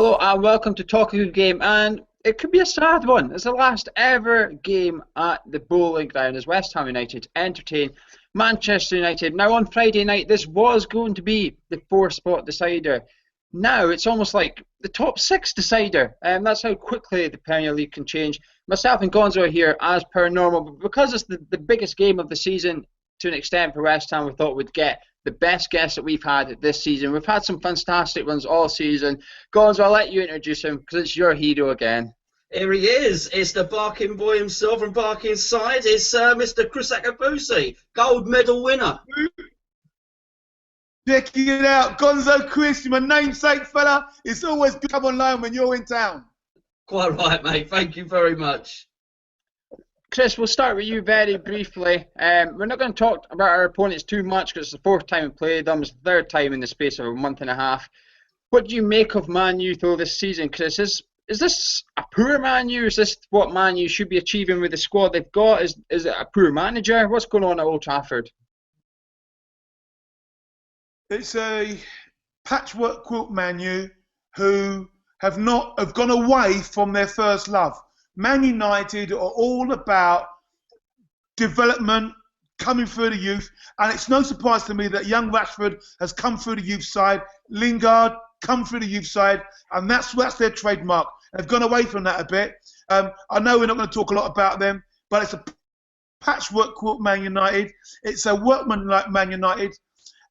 Hello and welcome to Talk a Good Game, and it could be a sad one. It's the last ever game at the Bowling Ground as West Ham United entertain Manchester United. Now on Friday night this was going to be the 4-spot decider. Now it's almost like the top 6 decider, and that's how quickly the Premier League can change. Myself and Gonzo are here as per normal, but because it's the biggest game of the season to an extent for West Ham, we thought we'd get the best guest that we've had this season. We've had some fantastic ones all season. Gonzo, I'll let you introduce him because it's your hero again. Here he is. It's the barking boy himself from Barking Side. It's Mr. Kriss Akabusi, gold medal winner. Check it out, Gonzo Kriss, my namesake fella. It's always good to come online when you're in town. Quite right, mate. Thank you very much. Kriss, we'll start with you very briefly. We're not going to talk about our opponents too much because it's the 4th time we played them. It's the 3rd time in the space of a month and a half. What do you make of Man U though this season, Kriss? Is this a poor Man U? Is this what Man U should be achieving with the squad they've got? Is it a poor manager? What's going on at Old Trafford? It's a patchwork quilt Man U who have gone away from their first love. Man United are all about development, coming through the youth, and it's no surprise to me that young Rashford has come through the youth side, Lingard come through the youth side, and that's their trademark. They've gone away from that a bit. I know we're not going to talk a lot about them, but it's a patchwork quilt Man United. It's a workman-like Man United.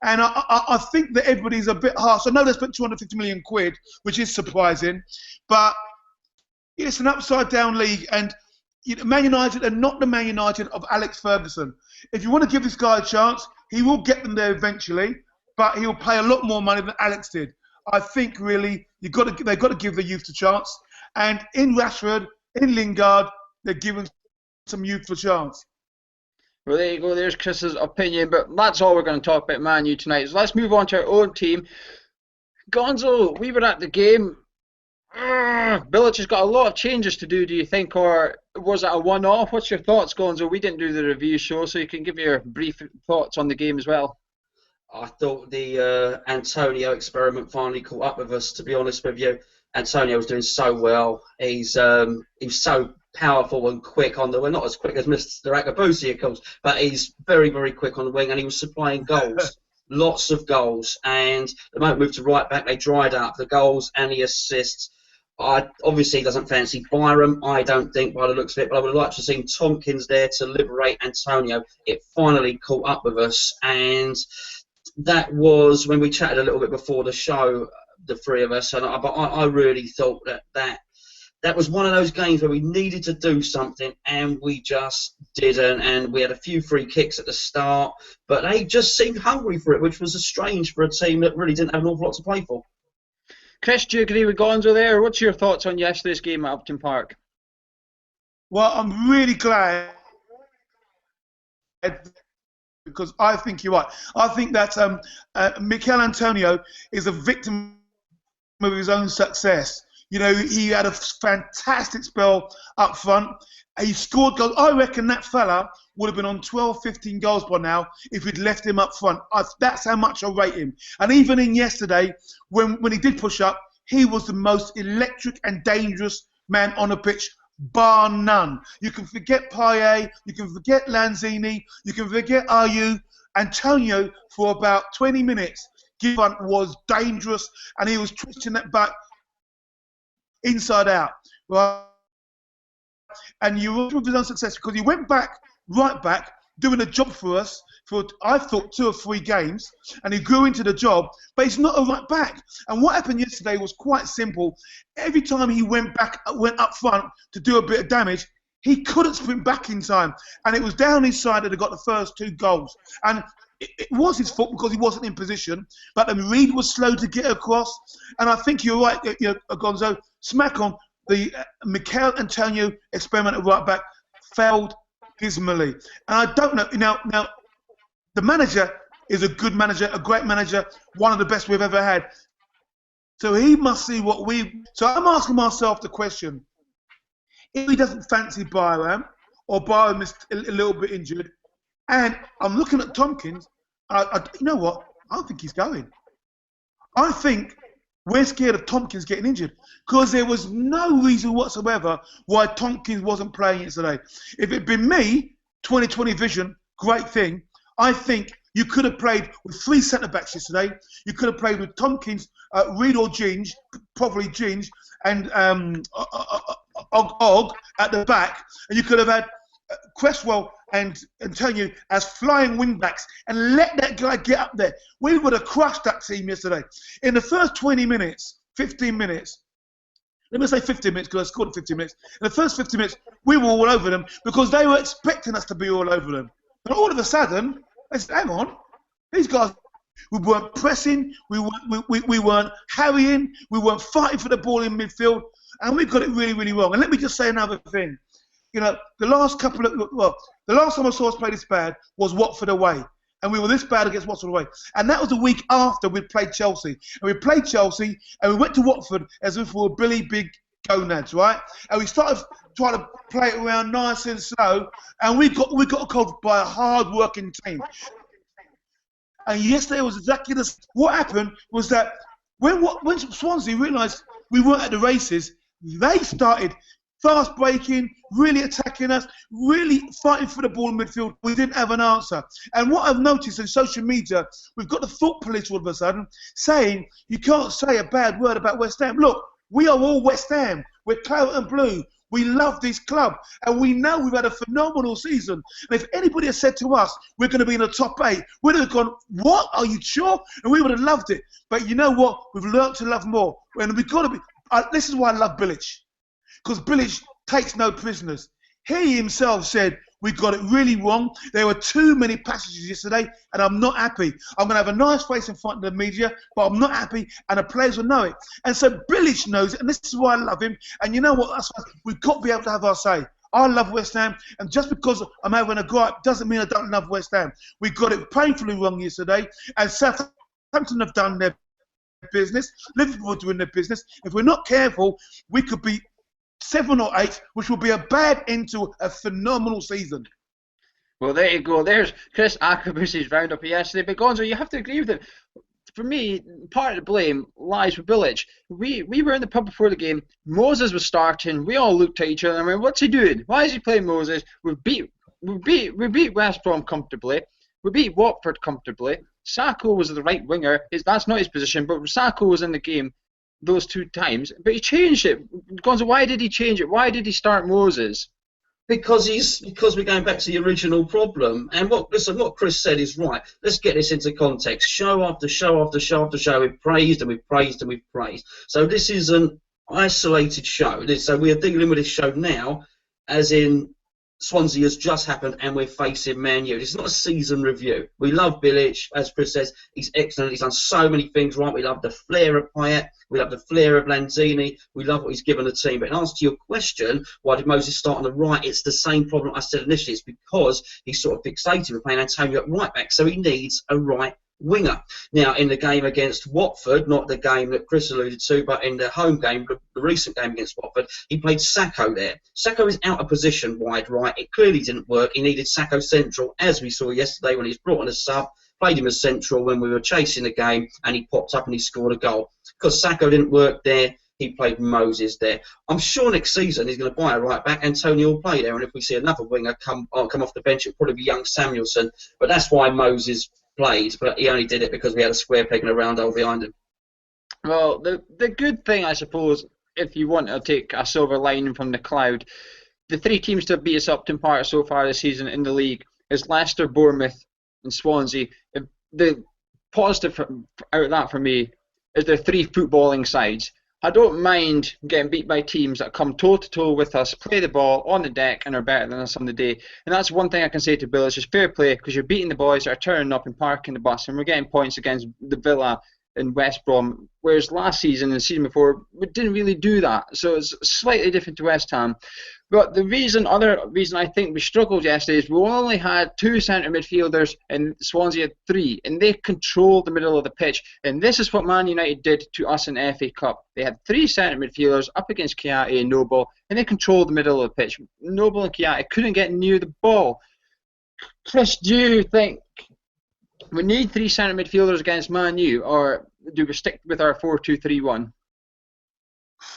And I think that everybody's a bit harsh. I know they spent 250 million quid, which is surprising, but it's an upside-down league, and Man United are not the Man United of Alex Ferguson. If you want to give this guy a chance, he will get them there eventually, but he'll pay a lot more money than Alex did. I think really they've got to give the youth a chance, and in Rashford, in Lingard, they're giving some youth a chance. Well, there you go. There's Chris's opinion, but that's all we're going to talk about Man U tonight. So let's move on to our own team. Gonzo, we were at the game. Bilic has got a lot of changes to do you think, or was it a one-off? What's your thoughts, Gonzo? We didn't do the review show, so you can give your brief thoughts on the game as well. I thought the Antonio experiment finally caught up with us, to be honest with you. Antonio was doing so well. He's so powerful and quick on the wing. Not as quick as Mr. Akabusi, of course, but he's very, very quick on the wing, and he was supplying goals. Lots of goals. And the moment we moved to right back, they dried up. The goals and the assists. Obviously, he doesn't fancy Byram, I don't think, by the looks of it, but I would like to have seen Tompkins there to liberate Antonio. It finally caught up with us, and that was when we chatted a little bit before the show, the three of us, and I really thought that was one of those games where we needed to do something, and we just didn't, and we had a few free kicks at the start, but they just seemed hungry for it, which was strange for a team that really didn't have an awful lot to play for. Kriss, do you agree with Gonzo there? What's your thoughts on yesterday's game at Upton Park? Well, I'm really glad because I think you're right. I think that Mikel Antonio is a victim of his own success. You know, he had a fantastic spell up front. He scored goals. I reckon that fella would have been on 12, 15 goals by now if we'd left him up front. That's how much I rate him. And even in yesterday, when he did push up, he was the most electric and dangerous man on the pitch, bar none. You can forget Payet, you can forget Lanzini, you can forget Ayew. Antonio, for about 20 minutes, was dangerous, and he was twisting that back inside out, right? And you were with his own success because he went back, right back, doing a job for us for, I thought, 2 or 3 games, and he grew into the job, but he's not a right back. And what happened yesterday was quite simple. Every time he went up front to do a bit of damage, he couldn't sprint back in time, and it was down his side that he got the first 2 goals. And it was his fault because he wasn't in position, but Reed was slow to get across. And I think you're right, Gonzo, smack on. The Mikel Antonio experiment at right back failed dismally. And I don't know, now the manager is a good manager, a great manager, one of the best we've ever had. So he must see what so I'm asking myself the question, if he doesn't fancy Byram, or Byram is a little bit injured, and I'm looking at Tompkins, you know what, I don't think he's going. I think we're scared of Tompkins getting injured because there was no reason whatsoever why Tompkins wasn't playing yesterday. If it had been me, 2020 vision, great thing. I think you could have played with 3 centre-backs yesterday. You could have played with Tompkins, Reed or Ginge, probably Ginge, and Og at the back. And you could have had Cresswell and Antonio as flying wing-backs and let that guy get up there. We would have crushed that team yesterday. In the first 20 minutes, 15 minutes, let me say 15 minutes because I scored in 15 minutes. In the first 15 minutes, we were all over them because they were expecting us to be all over them. And all of a sudden, they said, hang on, these guys, we weren't pressing, we weren't harrying, we weren't fighting for the ball in midfield, and we got it really, really wrong. And let me just say another thing. You know, the last time I saw us play this bad was Watford away. And we were this bad against Watford away. And that was the week after we'd played Chelsea. And we played Chelsea, and we went to Watford as if we were Billy Big Gonads, right? And we started trying to play it around nice and slow, and we got covered by a hard-working team. And yesterday was exactly the same. What happened was that when Swansea realised we weren't at the races, they started fast breaking, really attacking us, really fighting for the ball in midfield. We didn't have an answer. And what I've noticed in social media, we've got the foot police all of a sudden saying you can't say a bad word about West Ham. Look, we are all West Ham. We're claret and blue. We love this club. And we know we've had a phenomenal season. And if anybody had said to us, we're going to be in the top 8, we'd have gone, what? Are you sure? And we would have loved it. But you know what? We've learned to love more. And we've got to be. This is why I love Bilic. Because Bilic takes no prisoners. He himself said, we got it really wrong. There were too many passages yesterday, and I'm not happy. I'm going to have a nice face in front of the media, but I'm not happy, and the players will know it. And so Bilic knows it, and this is why I love him. And you know what? That's why we've got to be able to have our say. I love West Ham, and just because I'm having a gripe doesn't mean I don't love West Ham. We got it painfully wrong yesterday, and Southampton have done their business. Liverpool are doing their business. If we're not careful, we could be 7 or 8, which will be a bad end to a phenomenal season. Well, there you go. There's Kriss Akabusi's roundup yesterday. But Gonzo, you have to agree with it. For me, part of the blame lies with Bilic. We were in the pub before the game. Moses was starting. We all looked at each other and went, "What's he doing? Why is he playing Moses?" We beat West Brom comfortably. We beat Watford comfortably. Sacco was the right winger. That's not his position, but Sacco was in the game those 2 times, but he changed it. Gonzo, why did he change it? Why did he start Moses? Because we're going back to the original problem. And what Kriss said is right. Let's get this into context. Show after show after show after show, we've praised and we've praised and we've praised. So this is an isolated show. So we are dealing with this show now, as in Swansea has just happened and we're facing Man U. This is not a season review. We love Bilic, as Kriss says. He's excellent. He's done so many things right. We love the flair of Payet. We love the flair of Lanzini. We love what he's given the team. But in answer to your question, why did Moses start on the right? It's the same problem I said initially. It's because he's sort of fixated with playing Antonio at right back, so he needs a right winger. Now, in the game against Watford, not the game that Kriss alluded to, but in the home game, the recent game against Watford, he played Sacco there. Sacco is out of position wide right. It clearly didn't work. He needed Sacco central, as we saw yesterday when he was brought on as sub. Played him as central when we were chasing the game, and he popped up and he scored a goal. Because Sacco didn't work there, he played Moses there. I'm sure next season he's going to buy a right back. Antonio will play there, and if we see another winger come off the bench, it'll probably be young Samuelson. But that's why Moses played, but he only did it because we had a square peg and a round hole behind him. Well, the good thing, I suppose, if you want to take a silver lining from the cloud, the 3 teams to have beat us Upton Park so far this season in the league is Leicester, Bournemouth and Swansea. The positive out of that for me is they're 3 footballing sides. I don't mind getting beat by teams that come toe-to-toe with us, play the ball on the deck, and are better than us on the day. And that's one thing I can say to Bill, it's just fair play, because you're beating the boys that are turning up and parking the bus, and we're getting points against the Villa and West Brom, whereas last season and the season before, we didn't really do that. So it's slightly different to West Ham. But the other reason I think we struggled yesterday is we only had 2 centre midfielders and Swansea had 3, and they controlled the middle of the pitch. And this is what Man United did to us in the FA Cup. They had 3 centre midfielders up against Chiati and Noble, and they controlled the middle of the pitch. Noble and Chiati couldn't get near the ball. Chris, do you think we need 3 centre midfielders against Man U, or do we stick with our 4-2-3-1?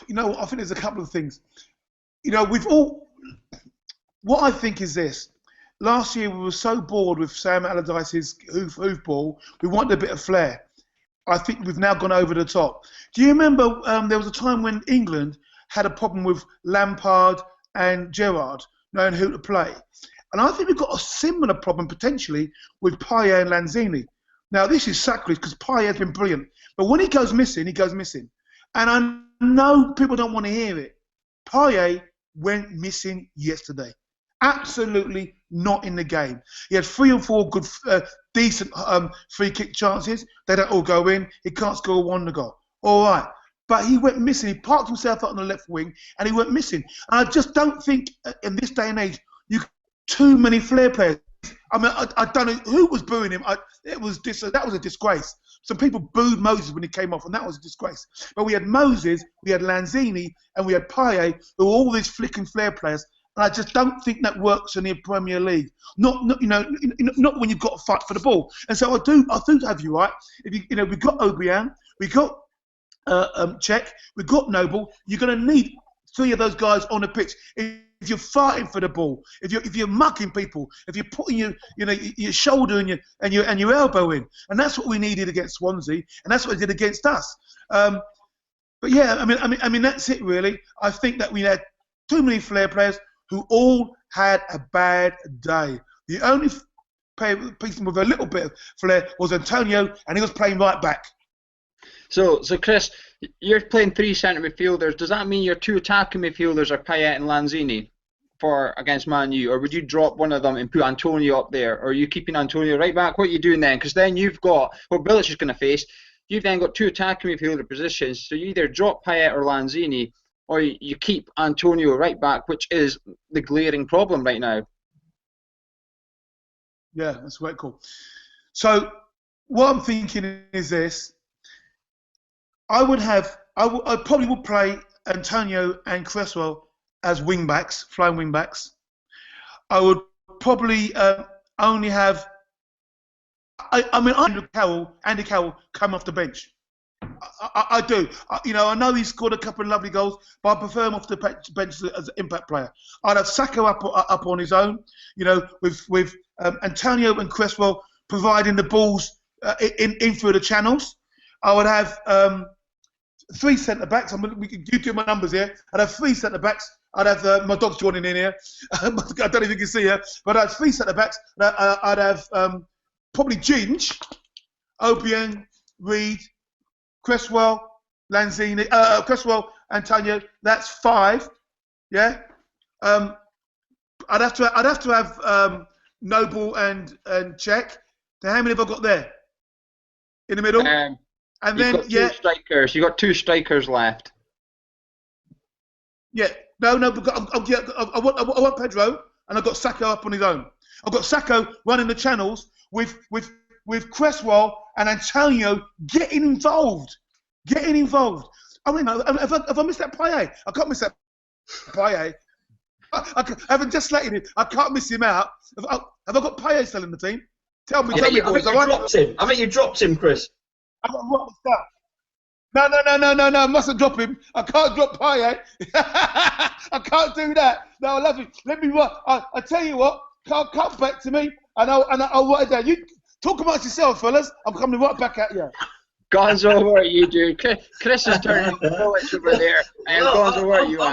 You know, I think there's a couple of things. You know, what I think is this. Last year we were so bored with Sam Allardyce's hoof ball, we wanted a bit of flair. I think we've now gone over the top. Do you remember there was a time when England had a problem with Lampard and Gerrard knowing who to play? And I think we've got a similar problem potentially with Payet and Lanzini. Now this is sacrilege because Payet's been brilliant. But when he goes missing, he goes missing. And I know people don't want to hear it. Payet went missing yesterday. Absolutely not in the game. He had 3 or 4 good, decent free kick chances. They don't all go in. He can't score a wonder goal. All right. But he went missing. He parked himself out on the left wing and he went missing. And I just don't think in this day and age, too many flair players. I mean, I don't know who was booing him. That was a disgrace. Some people booed Moses when he came off, and that was a disgrace. But we had Moses, we had Lanzini, and we had Payet, who were all these flick and flair players. And I just don't think that works in the Premier League. Not when you've got to fight for the ball. And so I do have you right. If we've got Obiang, we've got Cech, we've got Noble. You're going to need 3 of those guys on the pitch. If you're fighting for the ball, if you're mucking people, if you're putting your shoulder and your elbow in, and that's what we needed against Swansea, and that's what they did against us. But yeah, I mean that's it really. I think that we had too many flair players who all had a bad day. The only person with a little bit of flair was Antonio, and he was playing right back. So Chris, you're playing 3 centre midfielders. Does that mean your 2 attacking midfielders are Payet and Lanzini for against Man U, or would you drop one of them and put Antonio up there, or are you keeping Antonio right back? What are you doing then? Because then you've got what Bilic is going to face. You've then got 2 attacking midfielder positions, so you either drop Payet or Lanzini, or you keep Antonio right back, which is the glaring problem right now. Yeah, that's quite cool. So what I'm thinking is this. I probably would play Antonio and Cresswell as wing backs, flying wing backs. I would probably only have. Andy Carroll come off the bench. I do. I know he scored a couple of lovely goals, but I prefer him off the bench as an impact player. I'd have Saka up on his own. With Antonio and Cresswell providing the balls in through the channels. I would have 3 centre backs. You do my numbers here. I'd have 3 centre backs. I'd have my dog's joining in here. I don't know if you can see her, but I'd have 3 centre backs. I'd have probably Ginge, Obiang, Reed, Cresswell, Lanzini, Cresswell, Antonio. That's 5. Yeah. I'd have to have Noble and Cech. Now, how many have I got there? In the middle. And then strikers. You got 2 strikers left. Yeah. No. But I want Pedro, and I've got Sacco up on his own. I've got Sacco running the channels with Cresswell and Antonio getting involved. I mean, have I missed that Payet? I can't miss that Payet. I haven't just slated him. I can't miss him out. Have I got Payet still in the team? Tell me, boys. I think you dropped him, Chris. What's that? No, I mustn't drop him. I can't drop Payet. I can't do that. No, I love him. Let me. I tell you what. Come back to me, and I'll write it down. You talk amongst yourself, fellas. I'm coming right back at you. Gonzo, what are you doing? Chris is turning the bullets over there. And Gonzo, where are you at?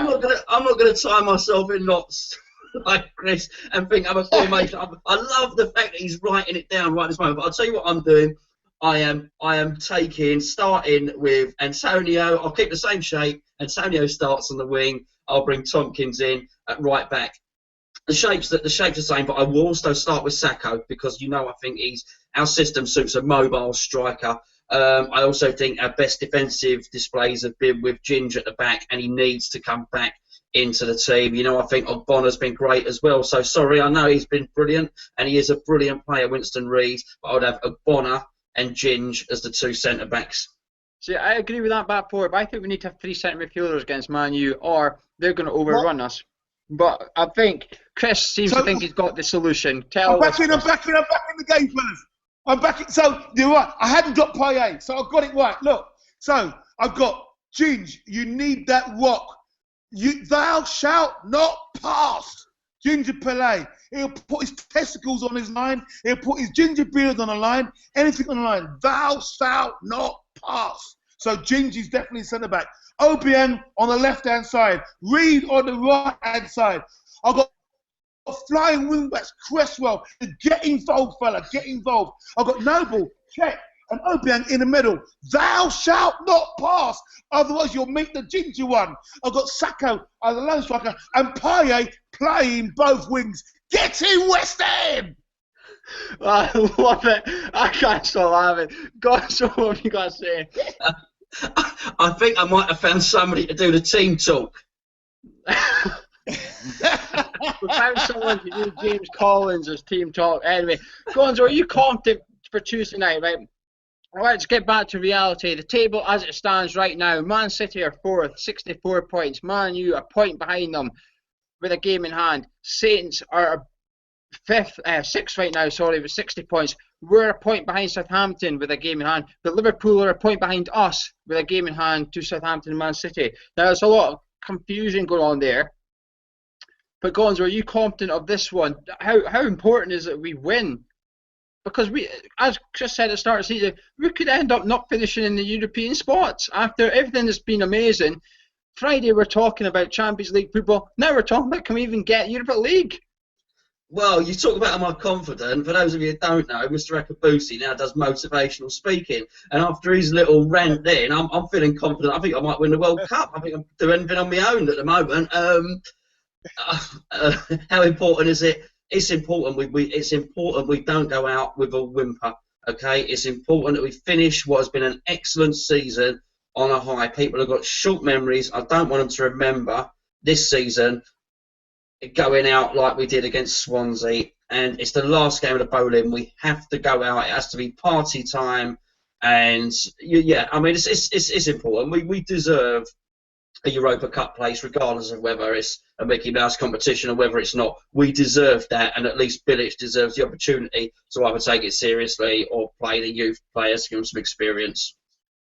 I'm not gonna tie myself in knots like Chris and think I'm a formation. I love the fact that he's writing it down right this moment. But I'll tell you what I'm doing. I am starting with Antonio. I'll keep the same shape. Antonio starts on the wing. I'll bring Tompkins in at right back. The shape's the same, but I will also start with Sacco because I think our system suits a mobile striker. I also think our best defensive displays have been with Ginge at the back, and he needs to come back into the team. I think Ogbonna's been great as well. So sorry, I know he's been brilliant, and he is a brilliant player, Winston Reid. But I would have Ogbonna and Ginge as the 2 centre backs. See, I agree with that back four, but I think we need to have 3 centre midfielders against Man U, or they're going to overrun us. But I think Chris seems to think he's got the solution. I'm back in the game, fellas. I'm back. So you're right. I hadn't got Payet, so I got it right. Look. So I've got Ginge. You need that rock. Thou shalt not pass. Ginger Pele. He'll put his testicles on his line. He'll put his ginger beard on the line. Anything on the line. Thou shalt not pass. So Gingy's definitely centre back. Obiang on the left-hand side. Reed on the right-hand side. I've got flying wingbacks. Cresswell. Get involved, fella. Get involved. I've got Noble, Check, and Obiang in the middle. Thou shalt not pass. Otherwise, you'll meet the ginger one. I've got Sacco as a lone striker and Payet playing both wings. Get in, West Ham! I love it. I can't stop laughing. God, so what have you got to say? I think I might have found somebody to do the team talk. We found someone to do James Collins as team talk. Anyway, Gonzo, are you confident for Tuesday night, right? Let's get back to reality. The table as it stands right now, Man City are 4th, 64 points. Man U a point behind them with a game in hand. Saints are 6th right now, sorry, with 60 points. We're a point behind Southampton with a game in hand. But Liverpool are a point behind us with a game in hand to Southampton and Man City. Now, there's a lot of confusion going on there. But Gonzo, are you confident of this one? How important is it we win? Because we, as Chris said at the start of the season, we could end up not finishing in the European spots after everything has been amazing. Friday we're talking about Champions League football. Now we're talking about can we even get Europa League? Well, you talk about am I confident. For those of you who don't know, Mr. Akabusi now does motivational speaking. And after his little rant then, I'm feeling confident. I think I might win the World Cup. I think I'm doing anything on my own at the moment. How important is it? It's important. It's important we don't go out with a whimper. Okay, it's important that we finish what has been an excellent season on a high. People have got short memories. I don't want them to remember this season going out like we did against Swansea. And it's the last game of the bowling. We have to go out. It has to be party time. And yeah, I mean, it's important. We deserve a Europa Cup place, regardless of whether it's a Mickey Mouse competition or whether it's not. We deserve that, and at least Bilic deserves the opportunity to either take it seriously or play the youth players to give them some experience.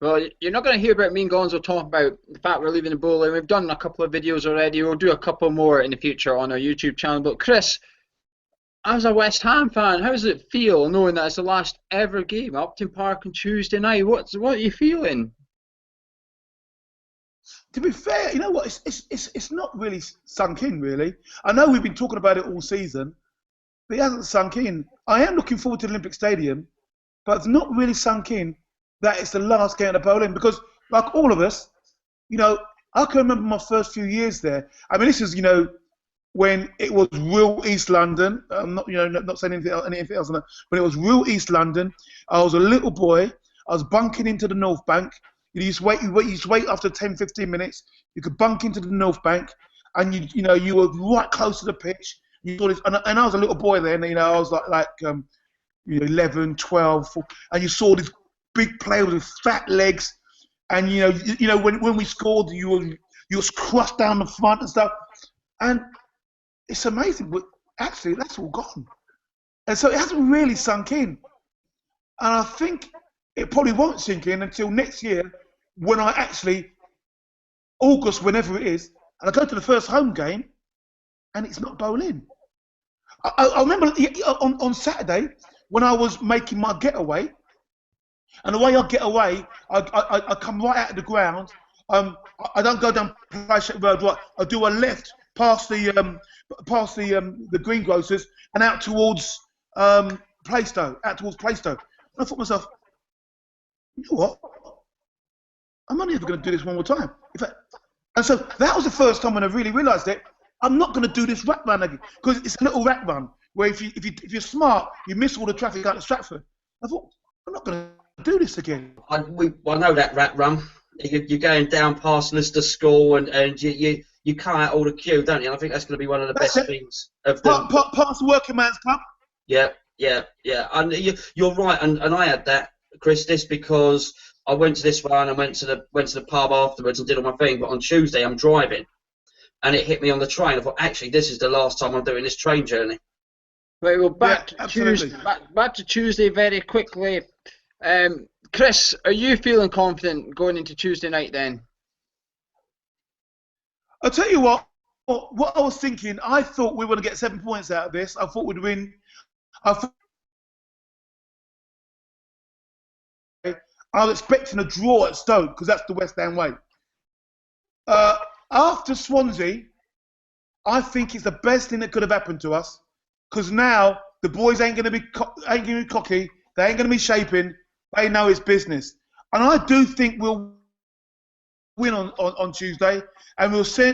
Well, you're not going to hear about me and Gonzo talk about the fact we're leaving the bowling. We've done a couple of videos already. We'll do a couple more in the future on our YouTube channel. But Chris, as a West Ham fan, how does it feel knowing that it's the last ever game, Upton Park on Tuesday night? What are you feeling? To be fair, you know what? It's not really sunk in, really. I know we've been talking about it all season, but it hasn't sunk in. I am looking forward to the Olympic Stadium, but it's not really sunk in that it's the last game of the bowling because, like all of us, you know, I can remember my first few years there. I mean, this is, you know, when it was real East London. I'm not, you know, not saying anything else on that. When it was real East London, I was a little boy. I was bunking into the North Bank. You used to wait after 10, 15 minutes. You could bunk into the North Bank, and you were right close to the pitch. You saw this, and I was a little boy then. You know, I was like 11, 12, and you saw this big player with fat legs, and you know when we scored, you was crushed down the front and stuff, and it's amazing. But actually, that's all gone, and so it hasn't really sunk in, and I think it probably won't sink in until next year. When I actually, August, whenever it is, and I go to the first home game, and it's not bowling. I remember on Saturday when I was making my getaway, and the way I get away, I come right out of the ground. I don't go down Playship Road. Right, I do a left past the greengrocers and out towards Plaistow. And I thought to myself, you know what? I'm only ever going to do this one more time. And so that was the first time when I really realised it. I'm not going to do this rat run again because it's a little rat run where if you're smart, you miss all the traffic out of Stratford. I thought I'm not going to do this again. I know that rat run. You're going down past Lister School and you cut out all the queue, don't you? And I think that's going to be one of the best things of the past the Working Man's Club. Yeah. And you're right, and I had that, Chris. This because I went to this one and went to the pub afterwards and did all my thing. But on Tuesday I'm driving, and it hit me on the train. I thought, actually, this is the last time I'm doing this train journey. Right, well, back Yeah, to absolutely. Tuesday. Back to Tuesday very quickly. Chris, are you feeling confident going into Tuesday night then? I'll tell you what I was thinking, I thought we were going to get 7 points out of this. I thought we'd win. I thought I was expecting a draw at Stoke because that's the West Ham way. After Swansea, I think it's the best thing that could have happened to us because now the boys ain't going to be cocky. They ain't going to be shaping. They know it's business, and I do think we'll win on Tuesday, and we'll say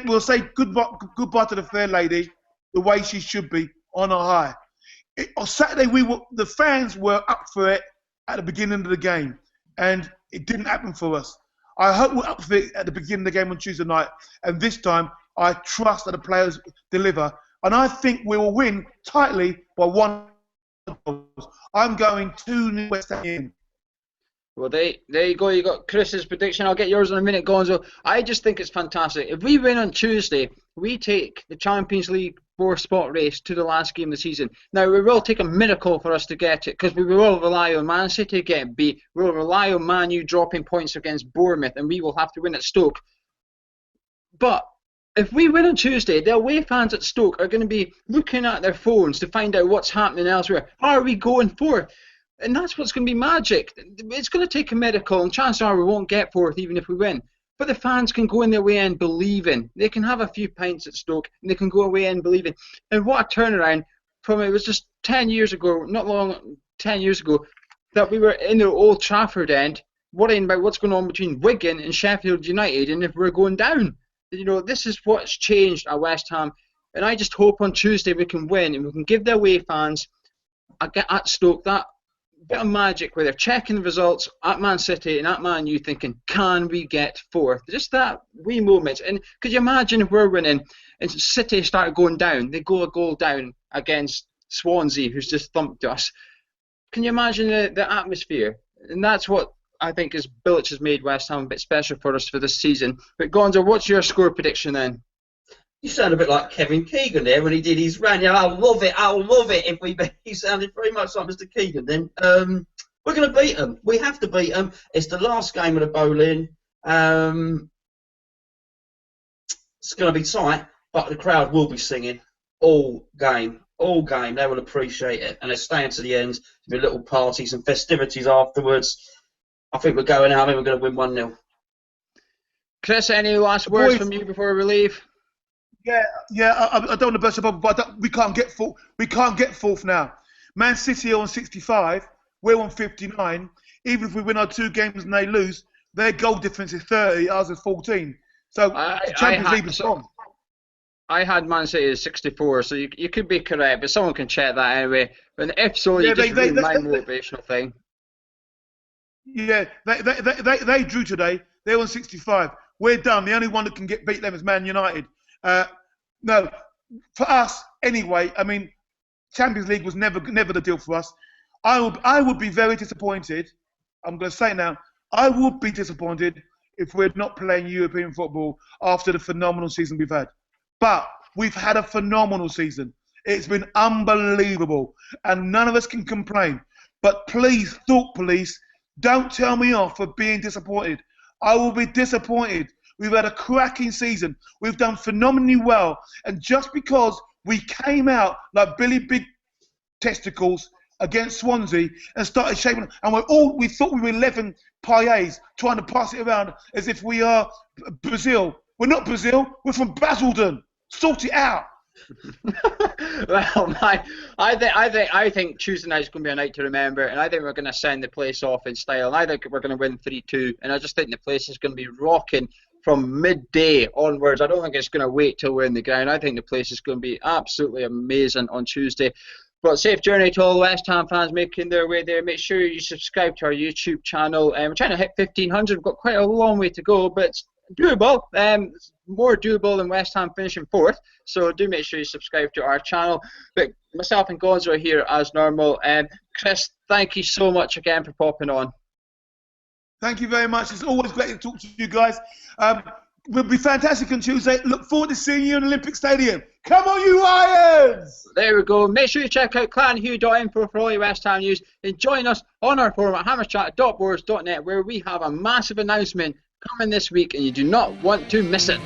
goodbye to the fair lady the way she should be on a high. On Saturday, the fans were up for it at the beginning of the game, and it didn't happen for us. I hope we're up for it at the beginning of the game on Tuesday night, and this time I trust that the players deliver, and I think we will win tightly by 1 goal. I'm going 2-0 West Ham. Well, there you go. You got Chris's prediction. I'll get yours in a minute, Gonzo. I just think it's fantastic. If we win on Tuesday, we take the Champions League four-spot race to the last game of the season. Now, it will take a miracle for us to get it because we will rely on Man City to get beat. We'll rely on Man U dropping points against Bournemouth, and we will have to win at Stoke. But if we win on Tuesday, the away fans at Stoke are going to be looking at their phones to find out what's happening elsewhere. Are we going fourth? And that's what's going to be magic. It's going to take a miracle, and chances are we won't get fourth even if we win. But the fans can go in their way and believing. They can have a few pints at Stoke, and they can go away and believing. And what a turnaround from it was just 10 years ago, 10 years ago, that we were in the Old Trafford end, worrying about what's going on between Wigan and Sheffield United, and if we're going down. You know, this is what's changed at West Ham. And I just hope on Tuesday we can win, and we can give the away fans at Stoke that bit of magic where they're checking the results at Man City and at Man U thinking, can we get fourth? Just that wee moment. And could you imagine if we're winning and City start going down, they go a goal down against Swansea, who's just thumped us. Can you imagine the atmosphere? And that's what I think is Bilic has made West Ham a bit special for us for this season. But Gonzo, what's your score prediction then? You sound a bit like Kevin Keegan there when he did his rant. Yeah, I'll love it if we beat. He sounded very much like Mr. Keegan then. We're going to beat them. We have to beat them. It's the last game of the bowling. It's going to be tight, but the crowd will be singing all game. All game. They will appreciate it. And they're staying to the end. There'll be little parties and festivities afterwards. I think we're going out. I think we're going to win 1-0. Chris, any last words from you before we leave? Yeah. I don't want to burst your bubble, but we can't get fourth. We can't get fourth now. Man City are on 65. We're on 59. Even if we win our 2 games and they lose, their goal difference is 30. Ours is 14. So the Champions League is gone. I had Man City as 64, so you could be correct, but someone can check that anyway. But if so, you just ruined my motivational thing. Yeah, they drew today. They're on 65. We're done. The only one that can beat them is Man United. No, for us anyway. I mean, Champions League was never the deal for us. I would be very disappointed. I'm going to say it now. I would be disappointed if we're not playing European football after the phenomenal season we've had. But we've had a phenomenal season. It's been unbelievable, and none of us can complain. But please, thought police, don't tell me off for being disappointed. I will be disappointed. We've had a cracking season. We've done phenomenally well. And just because we came out like Billy Big Testicles against Swansea and started shaping, and we thought we were 11 paillas trying to pass it around as if we are Brazil. We're not Brazil. We're from Basildon. Sort it out. Well, I think Tuesday night is going to be a night to remember, and I think we're going to send the place off in style. And I think we're going to win 3-2, and I just think the place is going to be rocking from midday onwards. I don't think it's going to wait till we're in the ground. I think the place is going to be absolutely amazing on Tuesday. But safe journey to all the West Ham fans making their way there. Make sure you subscribe to our YouTube channel. We're trying to hit 1,500. We've got quite a long way to go, but it's doable. It's more doable than West Ham finishing 4th. So do make sure you subscribe to our channel. But myself and Gonzo are here as normal. Chris, thank you so much again for popping on. Thank you very much. It's always great to talk to you guys. will be fantastic on Tuesday. Look forward to seeing you in Olympic Stadium. Come on, you Lions! There we go. Make sure you check out clanhugh.info for all your West Ham news and join us on our forum at hammerchat.boards.net, where we have a massive announcement coming this week and you do not want to miss it.